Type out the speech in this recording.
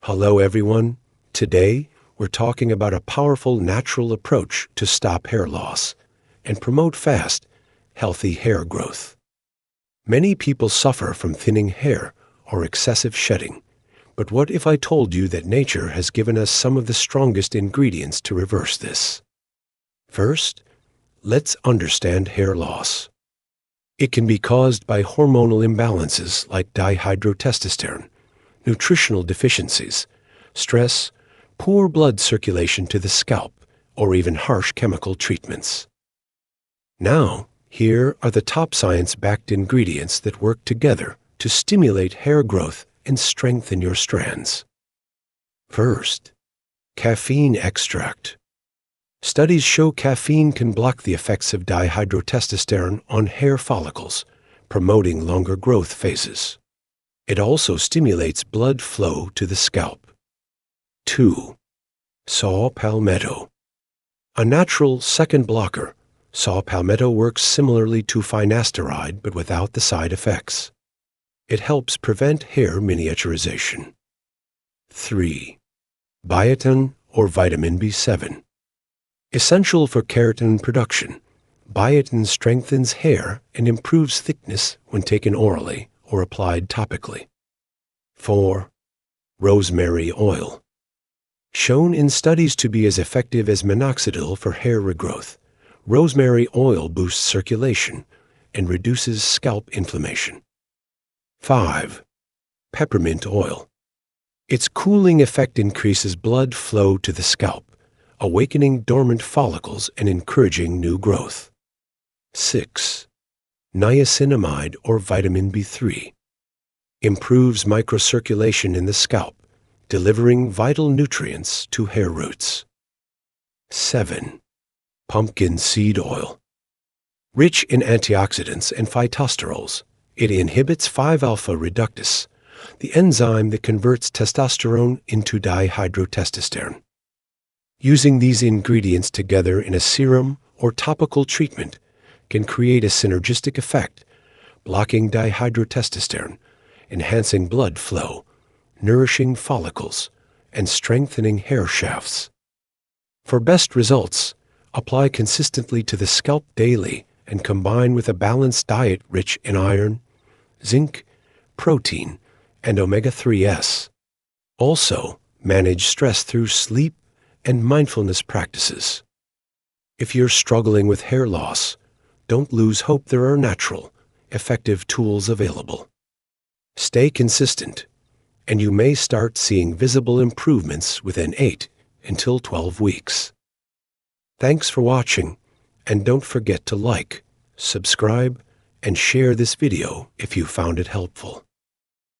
Hello everyone. Today, we're talking about a powerful natural approach to stop hair loss and promote fast, healthy hair growth. Many people suffer from thinning hair or excessive shedding, but what if I told you that nature has given us some of the strongest ingredients to reverse this? First, let's understand hair loss. It can be caused by hormonal imbalances like dihydrotestosterone, nutritional deficiencies, stress, poor blood circulation to the scalp, or even harsh chemical treatments. Now, here are the top science-backed ingredients that work together to stimulate hair growth and strengthen your strands. First, caffeine extract. Studies show caffeine can block the effects of dihydrotestosterone on hair follicles, promoting longer growth phases. It also stimulates blood flow to the scalp. 2. Saw palmetto. A natural second blocker, saw palmetto works similarly to finasteride but without the side effects. It helps prevent hair miniaturization. 3. Biotin or vitamin B7. Essential for keratin production, biotin strengthens hair and improves thickness when taken orally or applied topically. 4. Rosemary oil. Shown in studies to be as effective as minoxidil for hair regrowth, rosemary oil boosts circulation and reduces scalp inflammation. 5. Peppermint oil. Its cooling effect increases blood flow to the scalp, awakening dormant follicles and encouraging new growth. 6. Niacinamide or vitamin B3. Improves microcirculation in the scalp, delivering vital nutrients to hair roots. 7. Pumpkin seed oil. Rich in antioxidants and phytosterols, it inhibits 5-alpha reductase, the enzyme that converts testosterone into dihydrotestosterone. Using these ingredients together in a serum or topical treatment can create a synergistic effect, blocking dihydrotestosterone, enhancing blood flow, nourishing follicles, and strengthening hair shafts. For best results, apply consistently to the scalp daily and combine with a balanced diet rich in iron, zinc, protein, and omega-3s. Also, manage stress through sleep and mindfulness practices. If you're struggling with hair loss, don't lose hope. There are natural, effective tools available. Stay consistent, and you may start seeing visible improvements within 8 until 12 weeks. Thanks for watching, and don't forget to like, subscribe, and share this video if you found it helpful.